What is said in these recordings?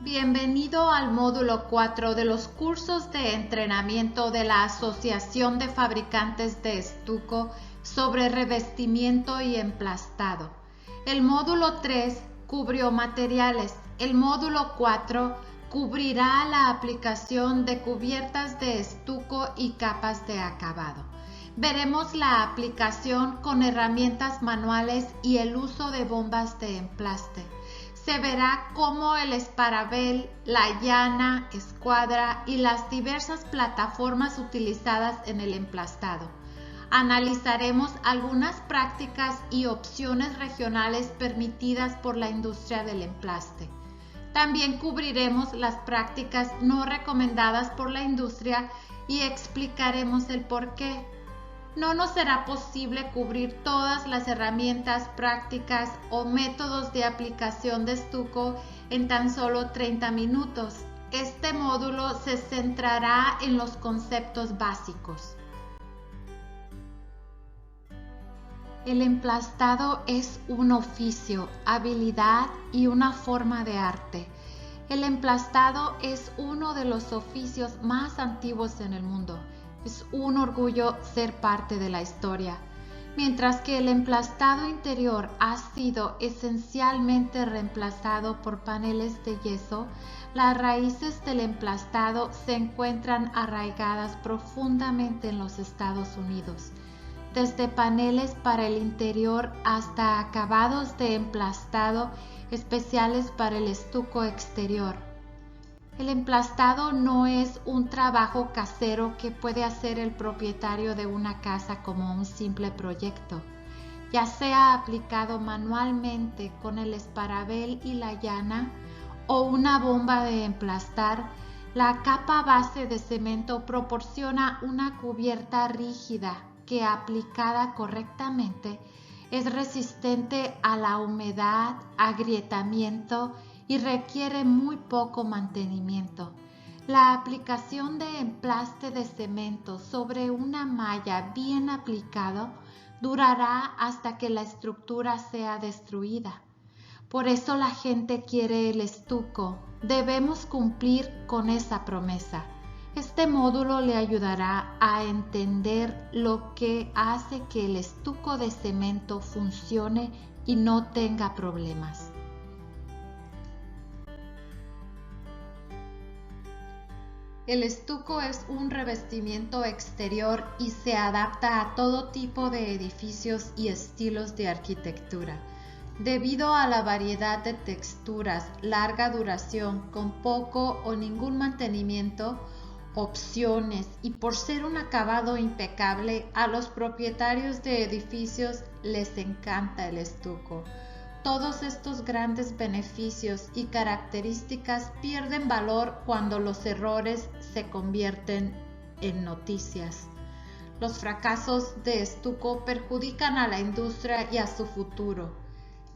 Bienvenido al módulo 4 de los cursos de entrenamiento de la Asociación de Fabricantes de Estuco sobre revestimiento y emplastado. El módulo 3 cubrió materiales. El módulo 4 cubrirá la aplicación de cubiertas de estuco y capas de acabado. Veremos la aplicación con herramientas manuales y el uso de bombas de emplaste. Se verá cómo el esparabel, la llana, escuadra y las diversas plataformas utilizadas en el emplastado. Analizaremos algunas prácticas y opciones regionales permitidas por la industria del emplaste. También cubriremos las prácticas no recomendadas por la industria y explicaremos el porqué. No nos será posible cubrir todas las herramientas, prácticas o métodos de aplicación de estuco en tan solo 30 minutos. Este módulo se centrará en los conceptos básicos. El emplastado es un oficio, habilidad y una forma de arte. El emplastado es uno de los oficios más antiguos en el mundo. Es un orgullo ser parte de la historia. Mientras que el emplastado interior ha sido esencialmente reemplazado por paneles de yeso, las raíces del emplastado se encuentran arraigadas profundamente en los Estados Unidos. Desde paneles para el interior hasta acabados de emplastado especiales para el estuco exterior. El emplastado no es un trabajo casero que puede hacer el propietario de una casa como un simple proyecto. Ya sea aplicado manualmente con el esparabel y la llana o una bomba de emplastar, la capa base de cemento proporciona una cubierta rígida que, aplicada correctamente, es resistente a la humedad, agrietamiento y requiere muy poco mantenimiento. La aplicación de emplaste de cemento sobre una malla bien aplicado durará hasta que la estructura sea destruida. Por eso la gente quiere el estuco. Debemos cumplir con esa promesa. Este módulo le ayudará a entender lo que hace que el estuco de cemento funcione y no tenga problemas. El estuco es un revestimiento exterior y se adapta a todo tipo de edificios y estilos de arquitectura. Debido a la variedad de texturas, larga duración, con poco o ningún mantenimiento, opciones y por ser un acabado impecable, a los propietarios de edificios les encanta el estuco. Todos estos grandes beneficios y características pierden valor cuando los errores se convierten en noticias. Los fracasos de estuco perjudican a la industria y a su futuro.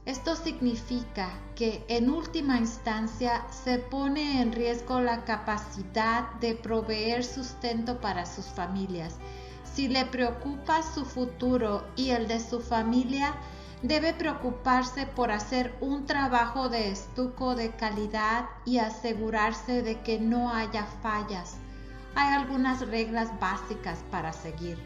Esto significa que en última instancia se pone en riesgo la capacidad de proveer sustento para sus familias. Si le preocupa su futuro y el de su familia, debe preocuparse por hacer un trabajo de estuco de calidad y asegurarse de que no haya fallas. Hay algunas reglas básicas para seguir.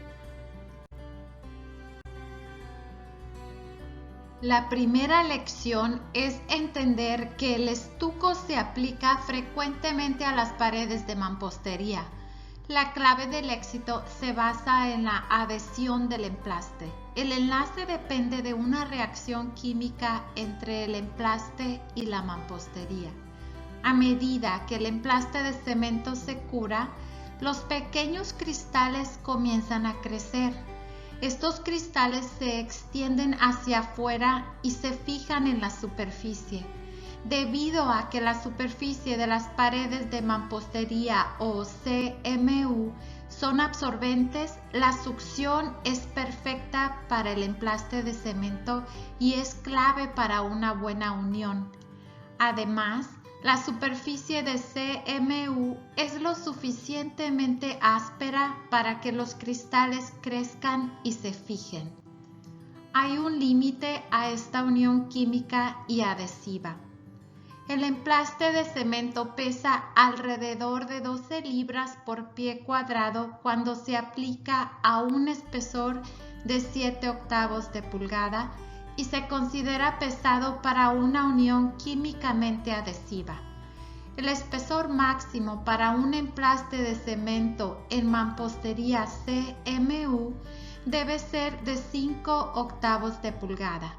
La primera lección es entender que el estuco se aplica frecuentemente a las paredes de mampostería. La clave del éxito se basa en la adhesión del emplaste. El enlace depende de una reacción química entre el emplaste y la mampostería. A medida que el emplaste de cemento se cura, los pequeños cristales comienzan a crecer. Estos cristales se extienden hacia afuera y se fijan en la superficie. Debido a que la superficie de las paredes de mampostería o CMU son absorbentes, la succión es perfecta para el emplaste de cemento y es clave para una buena unión. Además, la superficie de CMU es lo suficientemente áspera para que los cristales crezcan y se fijen. Hay un límite a esta unión química y adhesiva. El emplaste de cemento pesa alrededor de 12 libras por pie cuadrado cuando se aplica a un espesor de 7/8 de pulgada y se considera pesado para una unión químicamente adhesiva. El espesor máximo para un emplaste de cemento en mampostería CMU debe ser de 5/8 de pulgada.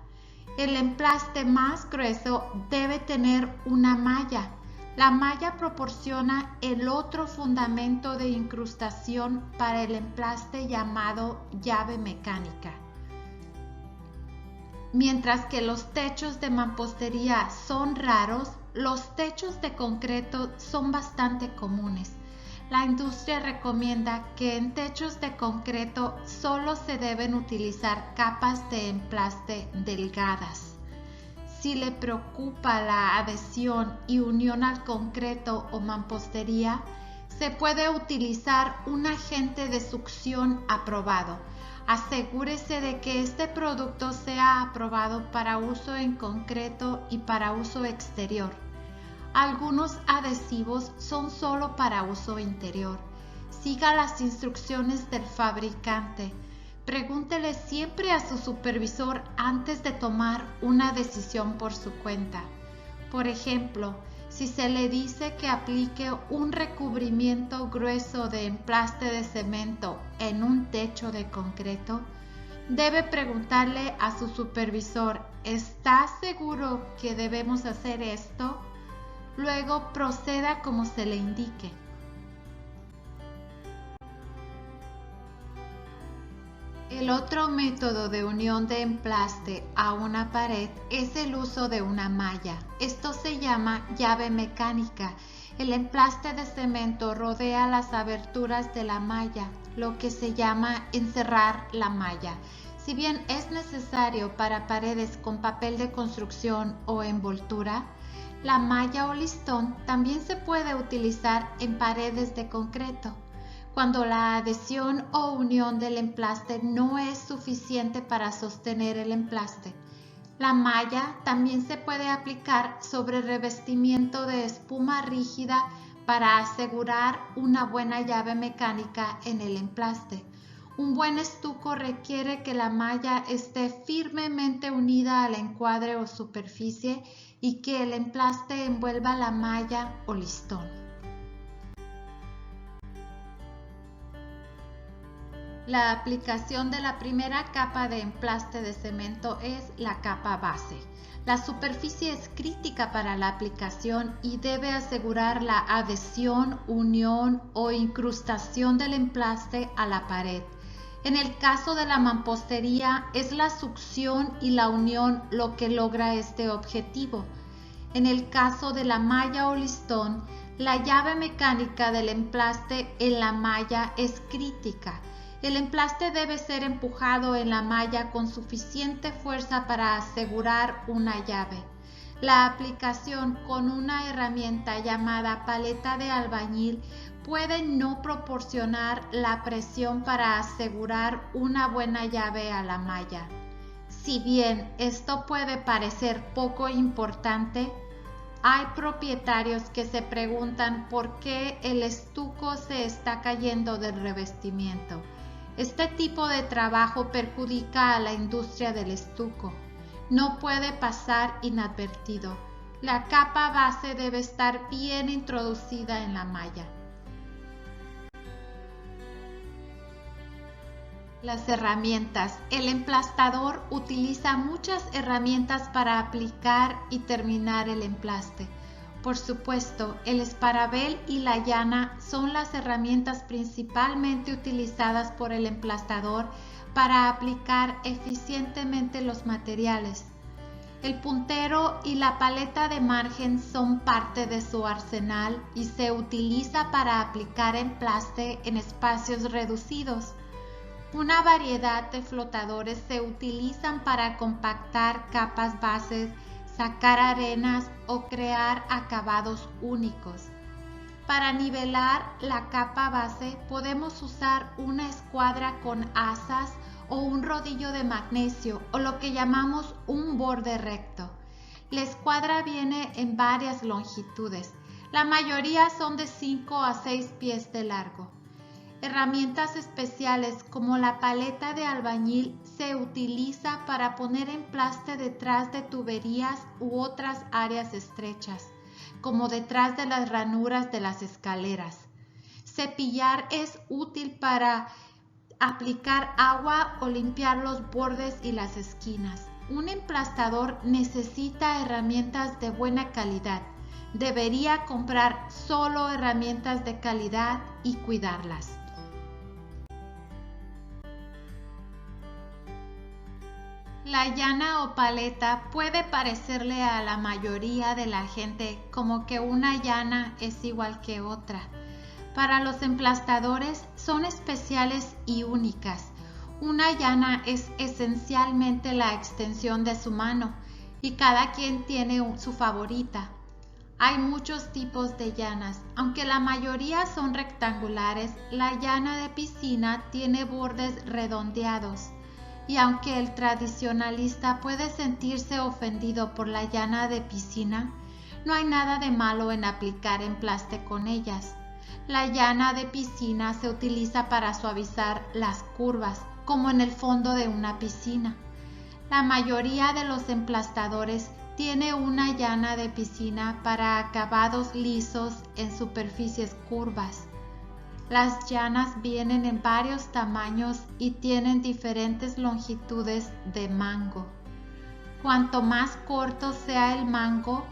El emplaste más grueso debe tener una malla. La malla proporciona el otro fundamento de incrustación para el emplaste llamado llave mecánica. Mientras que los techos de mampostería son raros, los techos de concreto son bastante comunes. La industria recomienda que en techos de concreto solo se deben utilizar capas de emplaste delgadas. Si le preocupa la adhesión y unión al concreto o mampostería, se puede utilizar un agente de succión aprobado. Asegúrese de que este producto sea aprobado para uso en concreto y para uso exterior. Algunos adhesivos son solo para uso interior. Siga las instrucciones del fabricante. Pregúntele siempre a su supervisor antes de tomar una decisión por su cuenta. Por ejemplo, si se le dice que aplique un recubrimiento grueso de emplaste de cemento en un techo de concreto, debe preguntarle a su supervisor, ¿está seguro que debemos hacer esto? Luego proceda como se le indique. El otro método de unión de emplaste a una pared es el uso de una malla. Esto se llama llave mecánica. El emplaste de cemento rodea las aberturas de la malla, lo que se llama encerrar la malla. Si bien es necesario para paredes con papel de construcción o envoltura, la malla o listón también se puede utilizar en paredes de concreto. Cuando la adhesión o unión del emplaste no es suficiente para sostener el emplaste, la malla también se puede aplicar sobre revestimiento de espuma rígida para asegurar una buena llave mecánica en el emplaste. Un buen estuco requiere que la malla esté firmemente unida al encuadre o superficie y que el emplaste envuelva la malla o listón. La aplicación de la primera capa de emplaste de cemento es la capa base. La superficie es crítica para la aplicación y debe asegurar la adhesión, unión o incrustación del emplaste a la pared. En el caso de la mampostería, es la succión y la unión lo que logra este objetivo. En el caso de la malla o listón, la llave mecánica del emplaste en la malla es crítica. El emplaste debe ser empujado en la malla con suficiente fuerza para asegurar una llave. La aplicación con una herramienta llamada paleta de albañil puede no proporcionar la presión para asegurar una buena llave a la malla. Si bien esto puede parecer poco importante, hay propietarios que se preguntan por qué el estuco se está cayendo del revestimiento. Este tipo de trabajo perjudica a la industria del estuco. No puede pasar inadvertido. La capa base debe estar bien introducida en la malla. Las herramientas. El emplastador utiliza muchas herramientas para aplicar y terminar el emplaste. Por supuesto, el esparabel y la llana son las herramientas principalmente utilizadas por el emplastador para aplicar eficientemente los materiales. El puntero y la paleta de margen son parte de su arsenal y se utiliza para aplicar emplaste en espacios reducidos. Una variedad de flotadores se utilizan para compactar capas bases, sacar arenas o crear acabados únicos. Para nivelar la capa base podemos usar una escuadra con asas o un rodillo de magnesio o lo que llamamos un borde recto. La escuadra viene en varias longitudes. La mayoría son de 5 a 6 pies de largo. Herramientas especiales como la paleta de albañil se utiliza para poner emplaste detrás de tuberías u otras áreas estrechas, como detrás de las ranuras de las escaleras. Cepillar es útil para aplicar agua o limpiar los bordes y las esquinas. Un emplastador necesita herramientas de buena calidad. Debería comprar solo herramientas de calidad y cuidarlas. La llana o paleta puede parecerle a la mayoría de la gente como que una llana es igual que otra. Para los emplastadores son especiales y únicas. Una llana es esencialmente la extensión de su mano y cada quien tiene su favorita. Hay muchos tipos de llanas, aunque la mayoría son rectangulares. La llana de piscina tiene bordes redondeados. Y aunque el tradicionalista puede sentirse ofendido por la llana de piscina, no hay nada de malo en aplicar emplaste con ellas. La llana de piscina se utiliza para suavizar las curvas, como en el fondo de una piscina. La mayoría de los emplastadores tiene una llana de piscina para acabados lisos en superficies curvas. Las llanas vienen en varios tamaños y tienen diferentes longitudes de mango. Cuanto más corto sea el mango,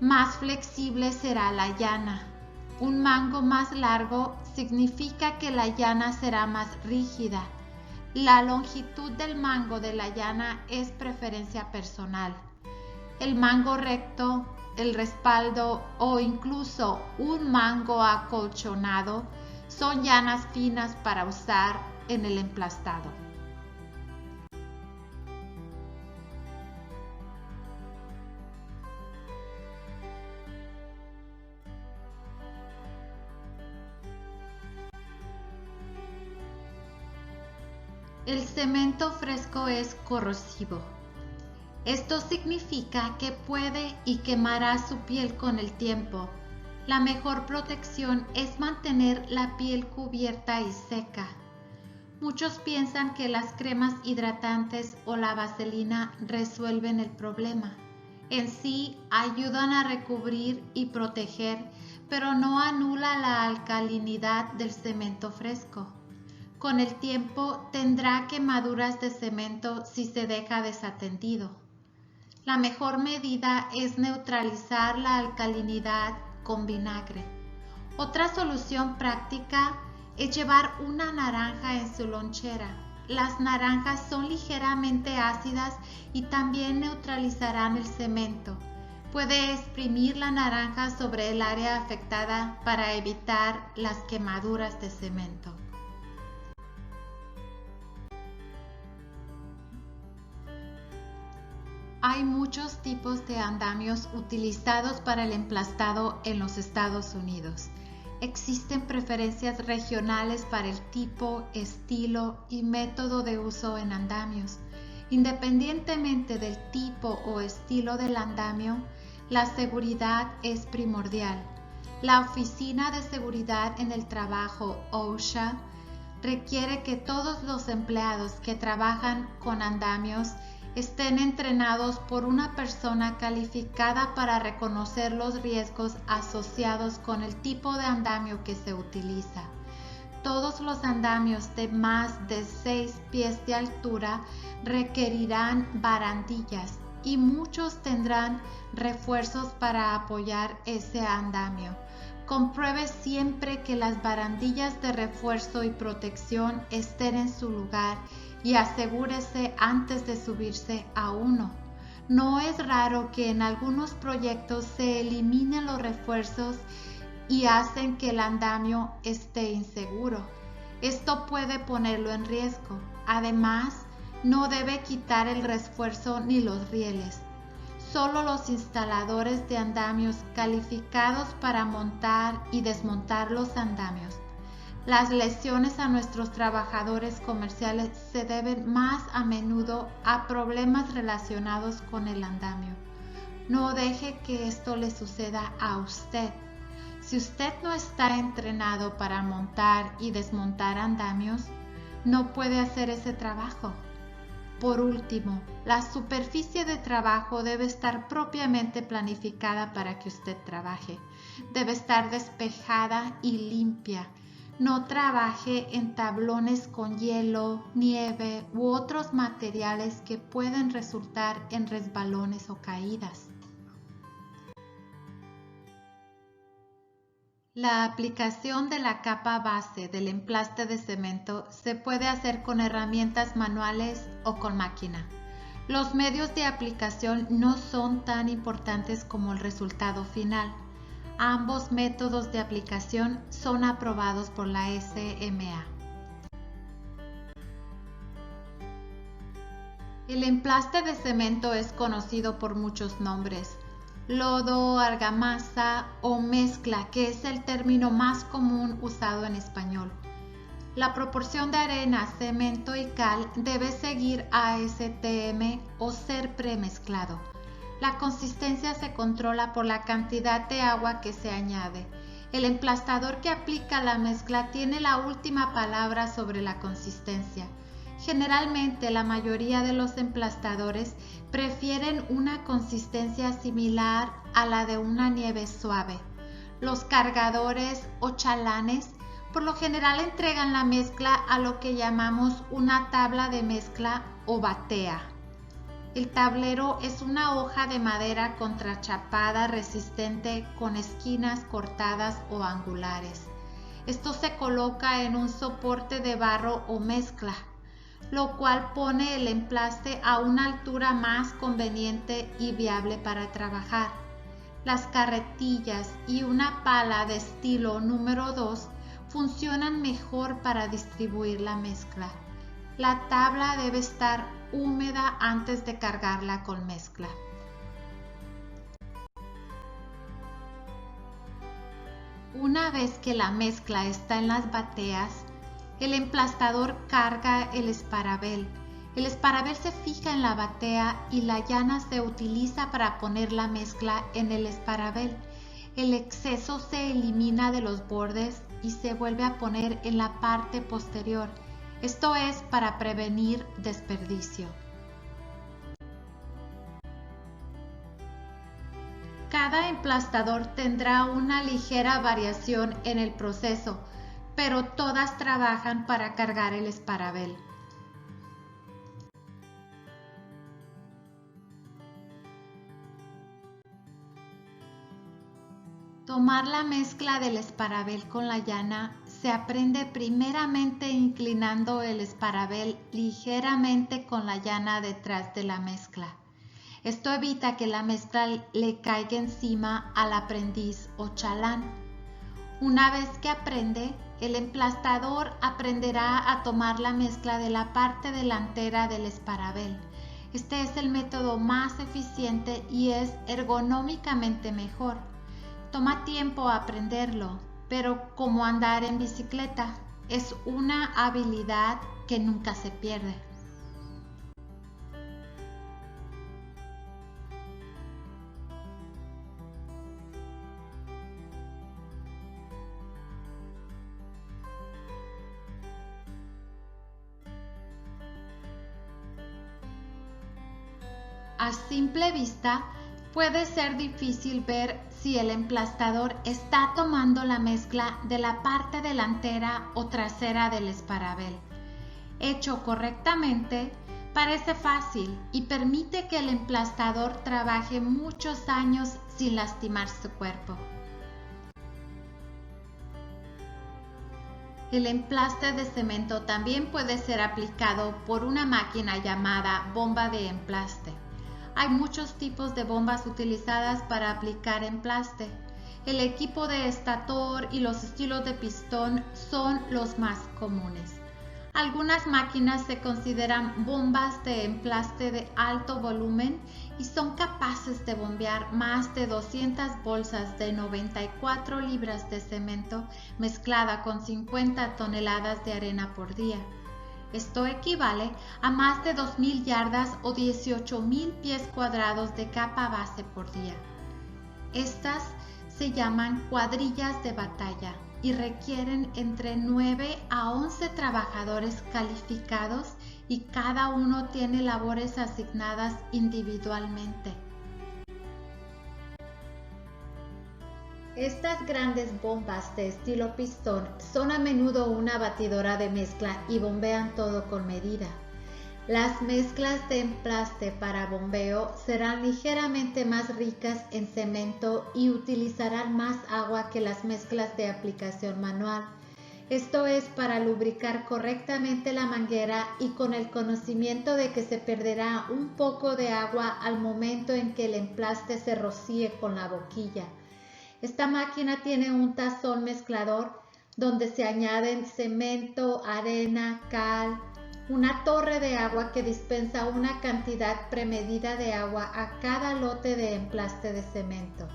más flexible será la llana. Un mango más largo significa que la llana será más rígida. La longitud del mango de la llana es preferencia personal. El mango recto, el respaldo o incluso un mango acolchonado son llanas finas para usar en el emplastado. El cemento fresco es corrosivo. Esto significa que puede y quemará su piel con el tiempo. La mejor protección es mantener la piel cubierta y seca. Muchos piensan que las cremas hidratantes o la vaselina resuelven el problema. En sí ayudan a recubrir y proteger, pero no anula la alcalinidad del cemento fresco. Con el tiempo tendrá quemaduras de cemento si se deja desatendido. La mejor medida es neutralizar la alcalinidad con vinagre. Otra solución práctica es llevar una naranja en su lonchera. Las naranjas son ligeramente ácidas y también neutralizarán el cemento. Puede exprimir la naranja sobre el área afectada para evitar las quemaduras de cemento. Hay muchos tipos de andamios utilizados para el emplastado en los Estados Unidos. Existen preferencias regionales para el tipo, estilo y método de uso en andamios. Independientemente del tipo o estilo del andamio, la seguridad es primordial. La Oficina de Seguridad en el Trabajo, OSHA, requiere que todos los empleados que trabajan con andamios estén entrenados por una persona calificada para reconocer los riesgos asociados con el tipo de andamio que se utiliza. Todos los andamios de más de 6 pies de altura requerirán barandillas y muchos tendrán refuerzos para apoyar ese andamio. Compruebe siempre que las barandillas de refuerzo y protección estén en su lugar y asegúrese antes de subirse a uno. No es raro que en algunos proyectos se eliminen los refuerzos y hacen que el andamio esté inseguro. Esto puede ponerlo en riesgo. Además, no debe quitar el refuerzo ni los rieles. Solo los instaladores de andamios calificados para montar y desmontar los andamios. Las lesiones a nuestros trabajadores comerciales se deben más a menudo a problemas relacionados con el andamio. No deje que esto le suceda a usted. Si usted no está entrenado para montar y desmontar andamios, no puede hacer ese trabajo. Por último, la superficie de trabajo debe estar propiamente planificada para que usted trabaje. Debe estar despejada y limpia. No trabaje en tablones con hielo, nieve u otros materiales que pueden resultar en resbalones o caídas. La aplicación de la capa base del emplaste de cemento se puede hacer con herramientas manuales o con máquina. Los medios de aplicación no son tan importantes como el resultado final. Ambos métodos de aplicación son aprobados por la SMA. El emplaste de cemento es conocido por muchos nombres. Lodo, argamasa o mezcla, que es el término más común usado en español. La proporción de arena, cemento y cal debe seguir ASTM o ser premezclado. La consistencia se controla por la cantidad de agua que se añade. El emplastador que aplica la mezcla tiene la última palabra sobre la consistencia. Generalmente, la mayoría de los emplastadores prefieren una consistencia similar a la de una nieve suave. Los cargadores o chalanes por lo general entregan la mezcla a lo que llamamos una tabla de mezcla o batea. El tablero es una hoja de madera contrachapada resistente con esquinas cortadas o angulares. Esto se coloca en un soporte de barro o mezcla, lo cual pone el emplaste a una altura más conveniente y viable para trabajar. Las carretillas y una pala de estilo número 2 funcionan mejor para distribuir la mezcla. La tabla debe estar húmeda antes de cargarla con mezcla. Una vez que la mezcla está en las bateas, el emplastador carga el esparabel. El esparabel se fija en la batea y la llana se utiliza para poner la mezcla en el esparabel. El exceso se elimina de los bordes y se vuelve a poner en la parte posterior. Esto es para prevenir desperdicio. Cada emplastador tendrá una ligera variación en el proceso, pero todas trabajan para cargar el esparabel. Tomar la mezcla del esparabel con la llana se aprende primeramente inclinando el esparabel ligeramente con la llana detrás de la mezcla. Esto evita que la mezcla le caiga encima al aprendiz o chalán. Una vez que aprende, el emplastador aprenderá a tomar la mezcla de la parte delantera del esparabel. Este es el método más eficiente y es ergonómicamente mejor. Toma tiempo aprenderlo, pero como andar en bicicleta, es una habilidad que nunca se pierde. A simple vista, puede ser difícil ver si el emplastador está tomando la mezcla de la parte delantera o trasera del esparabel. Hecho correctamente, parece fácil y permite que el emplastador trabaje muchos años sin lastimar su cuerpo. El emplaste de cemento también puede ser aplicado por una máquina llamada bomba de emplaste. Hay muchos tipos de bombas utilizadas para aplicar emplaste. El equipo de estator y los estilos de pistón son los más comunes. Algunas máquinas se consideran bombas de emplaste de alto volumen y son capaces de bombear más de 200 bolsas de 94 libras de cemento mezclada con 50 toneladas de arena por día. Esto equivale a más de 2.000 yardas o 18.000 pies cuadrados de capa base por día. Estas se llaman cuadrillas de batalla y requieren entre 9 a 11 trabajadores calificados y cada uno tiene labores asignadas individualmente. Estas grandes bombas de estilo pistón son a menudo una batidora de mezcla y bombean todo con medida. Las mezclas de emplaste para bombeo serán ligeramente más ricas en cemento y utilizarán más agua que las mezclas de aplicación manual. Esto es para lubricar correctamente la manguera y con el conocimiento de que se perderá un poco de agua al momento en que el emplaste se rocíe con la boquilla. Esta máquina tiene un tazón mezclador donde se añaden cemento, arena, cal, una torre de agua que dispensa una cantidad premedida de agua a cada lote de emplaste de cemento,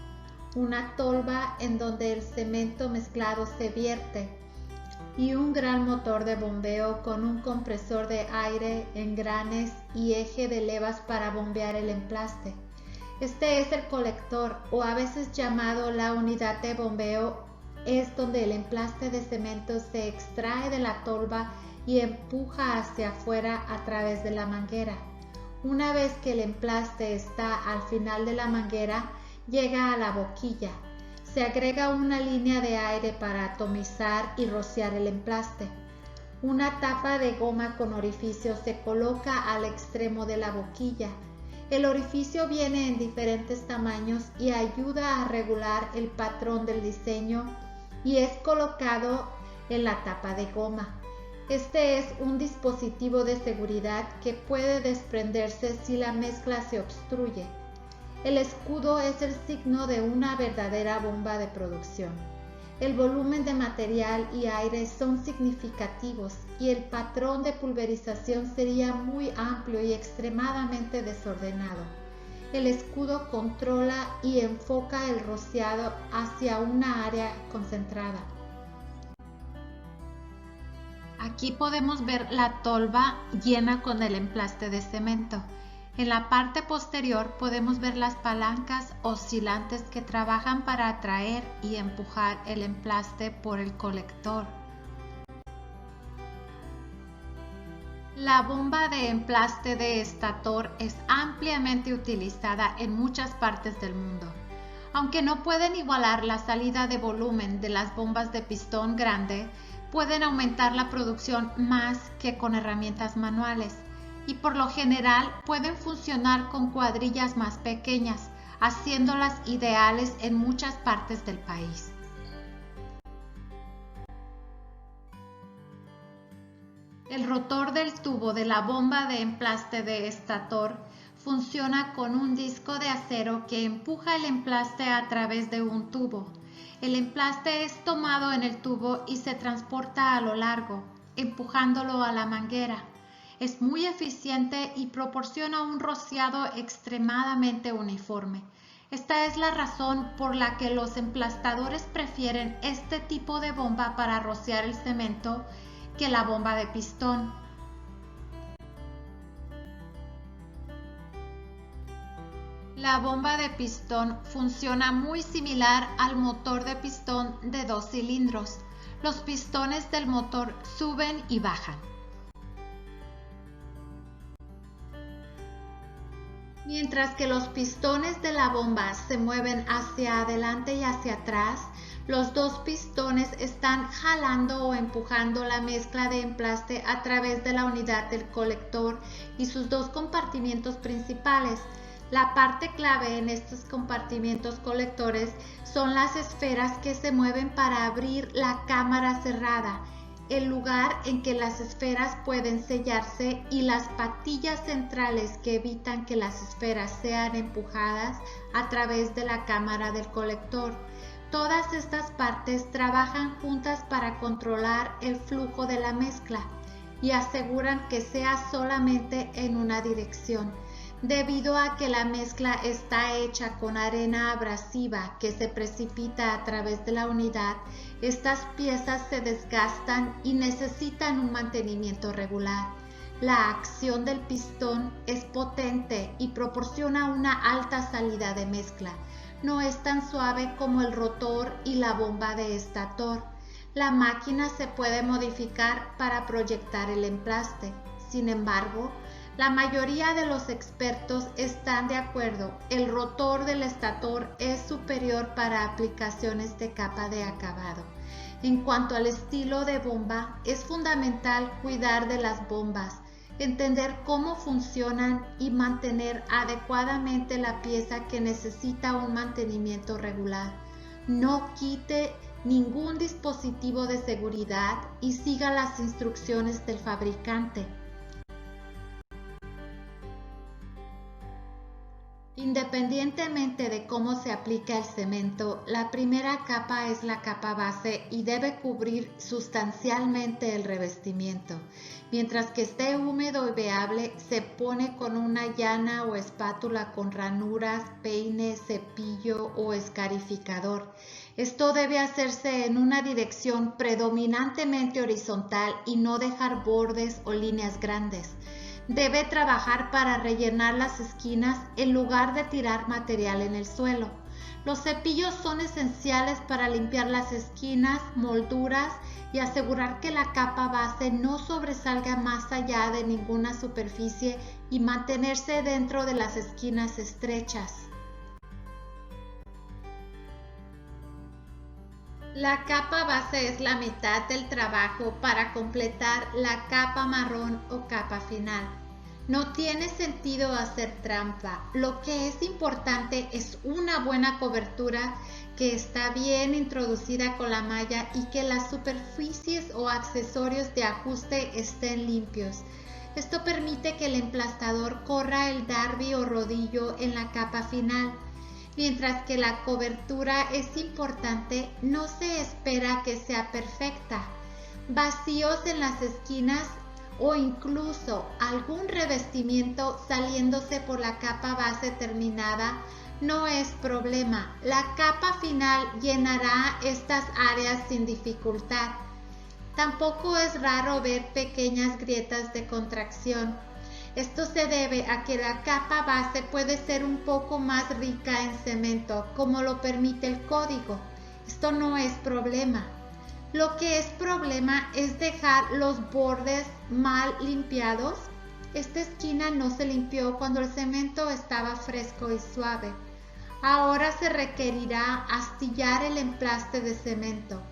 una tolva en donde el cemento mezclado se vierte y un gran motor de bombeo con un compresor de aire, engranes y eje de levas para bombear el emplaste. Este es el colector, o a veces llamado la unidad de bombeo. Es donde el emplaste de cemento se extrae de la tolva y empuja hacia afuera a través de la manguera. Una vez que el emplaste está al final de la manguera, llega a la boquilla. Se agrega una línea de aire para atomizar y rociar el emplaste. Una tapa de goma con orificio se coloca al extremo de la boquilla. El orificio viene en diferentes tamaños y ayuda a regular el patrón del diseño y es colocado en la tapa de goma. Este es un dispositivo de seguridad que puede desprenderse si la mezcla se obstruye. El escudo es el signo de una verdadera bomba de producción. El volumen de material y aire son significativos y el patrón de pulverización sería muy amplio y extremadamente desordenado. El escudo controla y enfoca el rociado hacia una área concentrada. Aquí podemos ver la tolva llena con el emplaste de cemento. En la parte posterior podemos ver las palancas oscilantes que trabajan para atraer y empujar el emplaste por el colector. La bomba de emplaste de estator es ampliamente utilizada en muchas partes del mundo. Aunque no pueden igualar la salida de volumen de las bombas de pistón grande, pueden aumentar la producción más que con herramientas manuales. Y por lo general pueden funcionar con cuadrillas más pequeñas, haciéndolas ideales en muchas partes del país. El rotor del tubo de la bomba de emplaste de estator funciona con un disco de acero que empuja el emplaste a través de un tubo. El emplaste es tomado en el tubo y se transporta a lo largo, empujándolo a la manguera. Es muy eficiente y proporciona un rociado extremadamente uniforme. Esta es la razón por la que los emplastadores prefieren este tipo de bomba para rociar el cemento que la bomba de pistón. La bomba de pistón funciona muy similar al motor de pistón de 2 cilindros. Los pistones del motor suben y bajan. Mientras que los pistones de la bomba se mueven hacia adelante y hacia atrás, los dos pistones están jalando o empujando la mezcla de emplaste a través de la unidad del colector y sus dos compartimientos principales. La parte clave en estos compartimientos colectores son las esferas que se mueven para abrir la cámara cerrada, el lugar en que las esferas pueden sellarse y las patillas centrales que evitan que las esferas sean empujadas a través de la cámara del colector. Todas estas partes trabajan juntas para controlar el flujo de la mezcla y aseguran que sea solamente en una dirección. Debido a que la mezcla está hecha con arena abrasiva que se precipita a través de la unidad, estas piezas se desgastan y necesitan un mantenimiento regular. La acción del pistón es potente y proporciona una alta salida de mezcla. No es tan suave como el rotor y la bomba de estator. La máquina se puede modificar para proyectar el emplaste. Sin embargo, la mayoría de los expertos están de acuerdo, el rotor del estator es superior para aplicaciones de capa de acabado. En cuanto al estilo de bomba, es fundamental cuidar de las bombas, entender cómo funcionan y mantener adecuadamente la pieza que necesita un mantenimiento regular. No quite ningún dispositivo de seguridad y siga las instrucciones del fabricante. Independientemente de cómo se aplica el cemento, la primera capa es la capa base y debe cubrir sustancialmente el revestimiento. Mientras que esté húmedo y veable, se pone con una llana o espátula con ranuras, peine, cepillo o escarificador. Esto debe hacerse en una dirección predominantemente horizontal y no dejar bordes o líneas grandes. Debe trabajar para rellenar las esquinas en lugar de tirar material en el suelo. Los cepillos son esenciales para limpiar las esquinas, molduras y asegurar que la capa base no sobresalga más allá de ninguna superficie y mantenerse dentro de las esquinas estrechas. La capa base es la mitad del trabajo para completar la capa marrón o capa final. No tiene sentido hacer trampa. Lo que es importante es una buena cobertura que está bien introducida con la malla y que las superficies o accesorios de ajuste estén limpios. Esto permite que el emplastador corra el derby o rodillo en la capa final. Mientras que la cobertura es importante, no se espera que sea perfecta. Vacíos en las esquinas o incluso algún revestimiento saliéndose por la capa base terminada no es problema. La capa final llenará estas áreas sin dificultad. Tampoco es raro ver pequeñas grietas de contracción. Esto se debe a que la capa base puede ser un poco más rica en cemento, como lo permite el código. Esto no es problema. Lo que es problema es dejar los bordes mal limpiados. Esta esquina no se limpió cuando el cemento estaba fresco y suave. Ahora se requerirá astillar el emplaste de cemento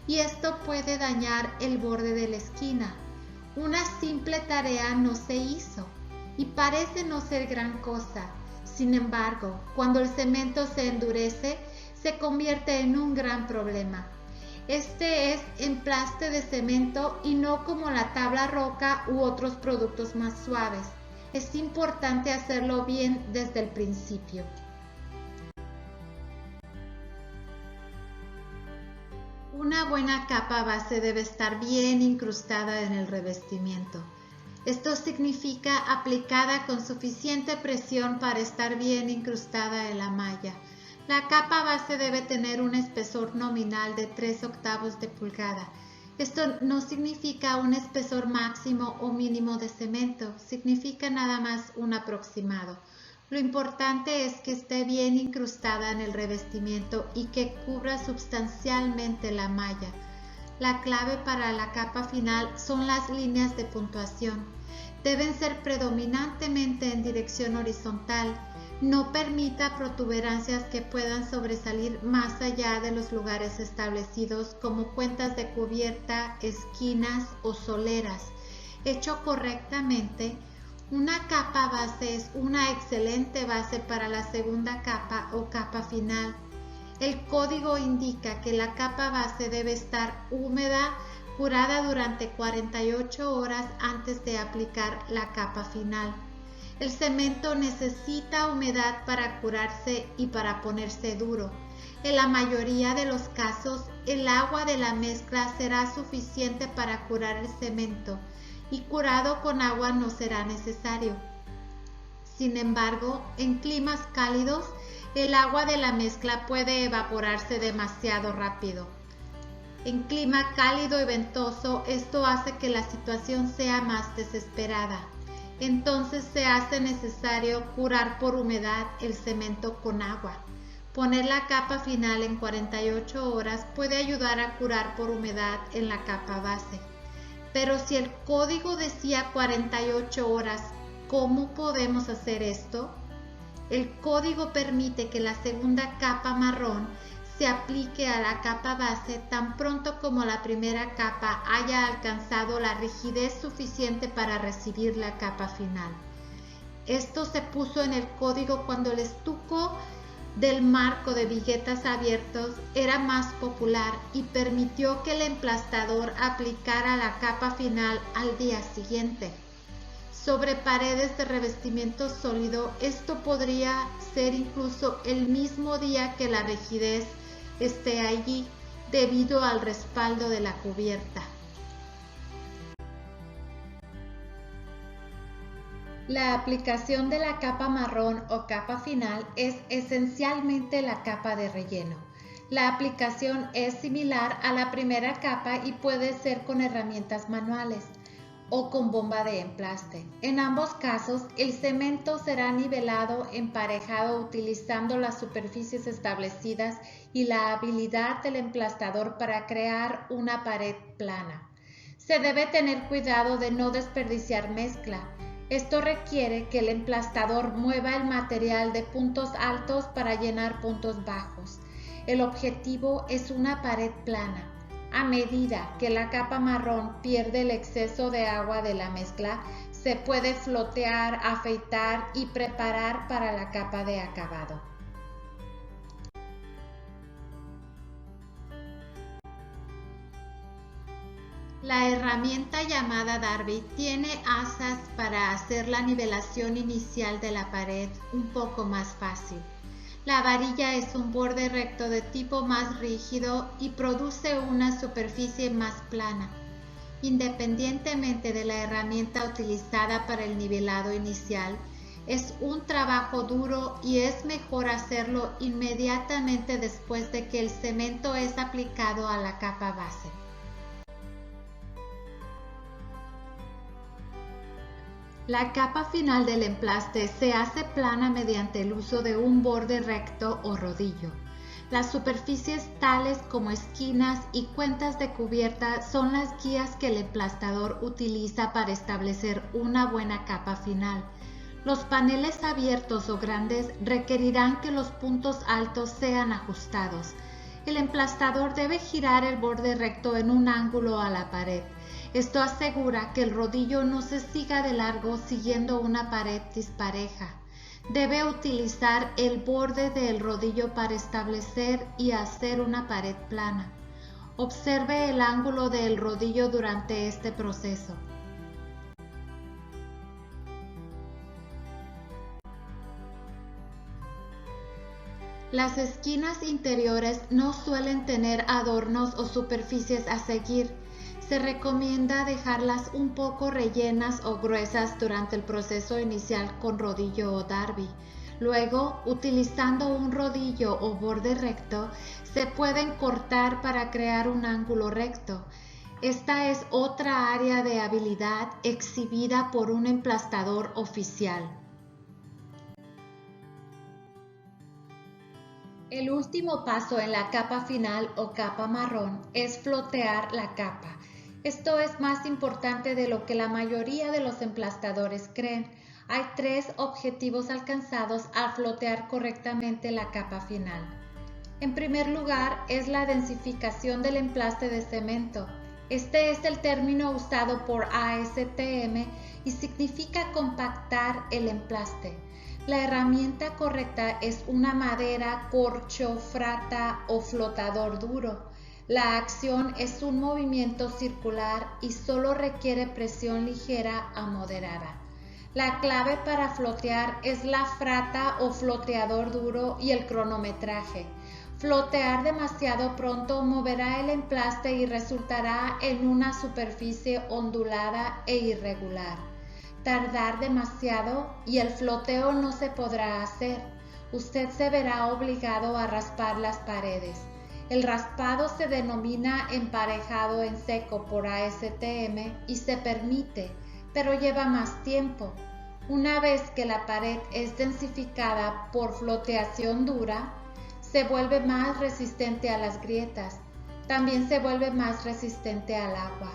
y esto puede dañar el borde de la esquina. Una simple tarea no se hizo y parece no ser gran cosa. Sin embargo, cuando el cemento se endurece, se convierte en un gran problema. Este es emplaste de cemento y no como la tabla roca u otros productos más suaves. Es importante hacerlo bien desde el principio. Una buena capa base debe estar bien incrustada en el revestimiento. Esto significa aplicada con suficiente presión para estar bien incrustada en la malla. La capa base debe tener un espesor nominal de 3/8 de pulgada. Esto no significa un espesor máximo o mínimo de cemento, significa nada más un aproximado. Lo importante es que esté bien incrustada en el revestimiento y que cubra sustancialmente la malla. La clave para la capa final son las líneas de puntuación. Deben ser predominantemente en dirección horizontal. No permita protuberancias que puedan sobresalir más allá de los lugares establecidos como cuentas de cubierta, esquinas o soleras. Hecho correctamente, una capa base es una excelente base para la segunda capa o capa final. El código indica que la capa base debe estar húmeda, curada durante 48 horas antes de aplicar la capa final. El cemento necesita humedad para curarse y para ponerse duro. En la mayoría de los casos, el agua de la mezcla será suficiente para curar el cemento y curado con agua no será necesario. Sin embargo, en climas cálidos, el agua de la mezcla puede evaporarse demasiado rápido. En clima cálido y ventoso, esto hace que la situación sea más desesperada. Entonces se hace necesario curar por humedad el cemento con agua. Poner la capa final en 48 horas puede ayudar a curar por humedad en la capa base. Pero si el código decía 48 horas, ¿cómo podemos hacer esto? El código permite que la segunda capa marrón se aplique a la capa base tan pronto como la primera capa haya alcanzado la rigidez suficiente para recibir la capa final. Esto se puso en el código cuando el estuco del marco de viguetas abiertos era más popular y permitió que el emplastador aplicara la capa final al día siguiente. Sobre paredes de revestimiento sólido, esto podría ser incluso el mismo día que la rigidez esté allí debido al respaldo de la cubierta. La aplicación de la capa marrón o capa final es esencialmente la capa de relleno. La aplicación es similar a la primera capa y puede ser con herramientas manuales o con bomba de emplaste. En ambos casos, el cemento será nivelado, emparejado utilizando las superficies establecidas y la habilidad del emplastador para crear una pared plana. Se debe tener cuidado de no desperdiciar mezcla. Esto requiere que el emplastador mueva el material de puntos altos para llenar puntos bajos. El objetivo es una pared plana. A medida que la capa marrón pierde el exceso de agua de la mezcla, se puede flotear, afeitar y preparar para la capa de acabado. La herramienta llamada Darby tiene asas para hacer la nivelación inicial de la pared un poco más fácil. La varilla es un borde recto de tipo más rígido y produce una superficie más plana. Independientemente de la herramienta utilizada para el nivelado inicial, es un trabajo duro y es mejor hacerlo inmediatamente después de que el cemento es aplicado a la capa base. La capa final del emplaste se hace plana mediante el uso de un borde recto o rodillo. Las superficies tales como esquinas y cuentas de cubierta son las guías que el emplastador utiliza para establecer una buena capa final. Los paneles abiertos o grandes requerirán que los puntos altos sean ajustados. El emplastador debe girar el borde recto en un ángulo a la pared. Esto asegura que el rodillo no se siga de largo siguiendo una pared dispareja. Debe utilizar el borde del rodillo para establecer y hacer una pared plana. Observe el ángulo del rodillo durante este proceso. Las esquinas interiores no suelen tener adornos o superficies a seguir. Se recomienda dejarlas un poco rellenas o gruesas durante el proceso inicial con rodillo o Darby. Luego, utilizando un rodillo o borde recto, se pueden cortar para crear un ángulo recto. Esta es otra área de habilidad exhibida por un emplastador oficial. El último paso en la capa final o capa marrón es flotear la capa. Esto es más importante de lo que la mayoría de los emplastadores creen. Hay 3 objetivos alcanzados al flotear correctamente la capa final. En primer lugar, es la densificación del emplaste de cemento. Este es el término usado por ASTM y significa compactar el emplaste. La herramienta correcta es una madera, corcho, frata o flotador duro. La acción es un movimiento circular y solo requiere presión ligera a moderada. La clave para flotear es la frata o floteador duro y el cronometraje. Flotear demasiado pronto moverá el emplaste y resultará en una superficie ondulada e irregular. tardar demasiado y el floteo no se podrá hacer. Usted se verá obligado a raspar las paredes. El raspado se denomina emparejado en seco por ASTM y se permite, pero lleva más tiempo. Una vez que la pared es densificada por floteación dura, se vuelve más resistente a las grietas. También se vuelve más resistente al agua.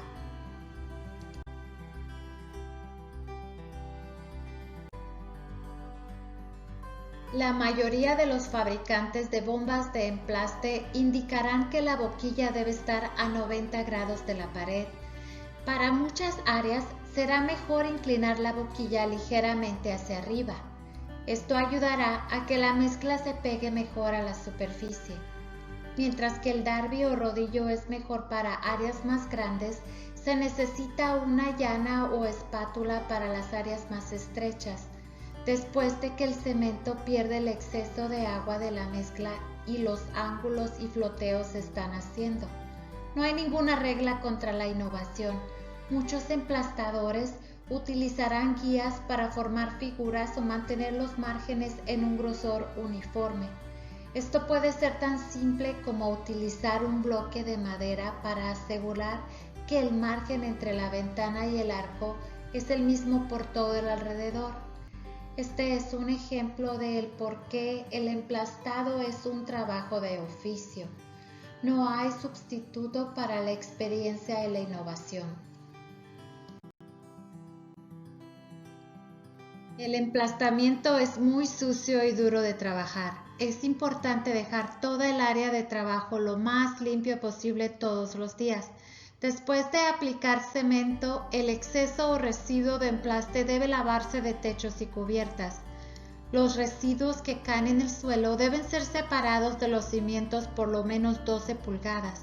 La mayoría de los fabricantes de bombas de emplaste indicarán que la boquilla debe estar a 90 grados de la pared. Para muchas áreas será mejor inclinar la boquilla ligeramente hacia arriba. Esto ayudará a que la mezcla se pegue mejor a la superficie. Mientras que el derby o rodillo es mejor para áreas más grandes, se necesita una llana o espátula para las áreas más estrechas. Después de que el cemento pierde el exceso de agua de la mezcla y los ángulos y floteos se están haciendo. No hay ninguna regla contra la innovación. Muchos emplastadores utilizarán guías para formar figuras o mantener los márgenes en un grosor uniforme. Esto puede ser tan simple como utilizar un bloque de madera para asegurar que el margen entre la ventana y el arco es el mismo por todo el alrededor. Este es un ejemplo del por qué el emplastado es un trabajo de oficio. No hay sustituto para la experiencia y la innovación. El emplastamiento es muy sucio y duro de trabajar. Es importante dejar toda el área de trabajo lo más limpio posible todos los días. Después de aplicar cemento, el exceso o residuo de emplaste debe lavarse de techos y cubiertas. Los residuos que caen en el suelo deben ser separados de los cimientos por lo menos 12 pulgadas.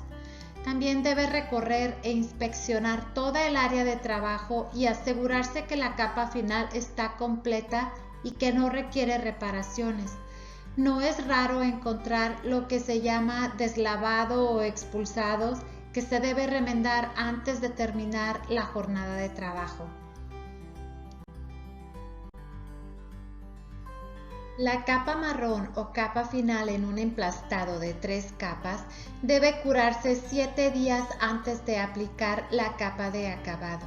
También debe recorrer e inspeccionar toda el área de trabajo y asegurarse que la capa final está completa y que no requiere reparaciones. No es raro encontrar lo que se llama deslavado o expulsados, que se debe remendar antes de terminar la jornada de trabajo. La capa marrón o capa final en un emplastado de 3 capas debe curarse 7 días antes de aplicar la capa de acabado.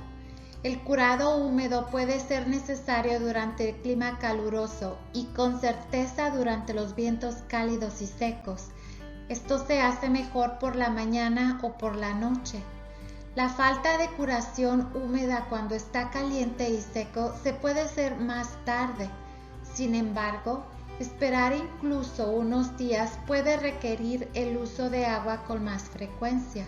El curado húmedo puede ser necesario durante el clima caluroso y con certeza durante los vientos cálidos y secos. Esto se hace mejor por la mañana o por la noche. La falta de curación húmeda cuando está caliente y seco se puede hacer más tarde. Sin embargo, esperar incluso unos días puede requerir el uso de agua con más frecuencia.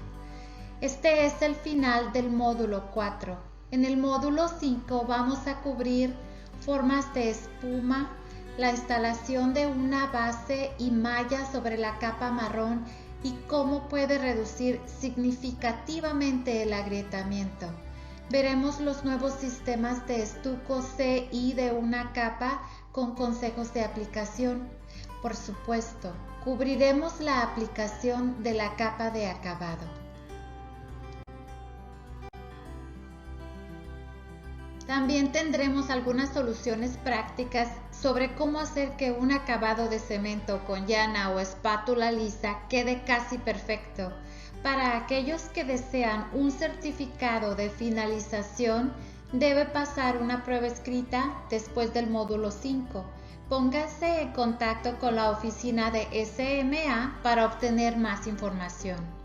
Este es el final del módulo 4. En el módulo 5 vamos a cubrir formas de espuma, la instalación de una base y malla sobre la capa marrón y cómo puede reducir significativamente el agrietamiento. Veremos los nuevos sistemas de estuco CI de una capa con consejos de aplicación. Por supuesto, cubriremos la aplicación de la capa de acabado. También tendremos algunas soluciones prácticas sobre cómo hacer que un acabado de cemento con llana o espátula lisa quede casi perfecto. Para aquellos que desean un certificado de finalización, debe pasar una prueba escrita después del módulo 5. Póngase en contacto con la oficina de SMA para obtener más información.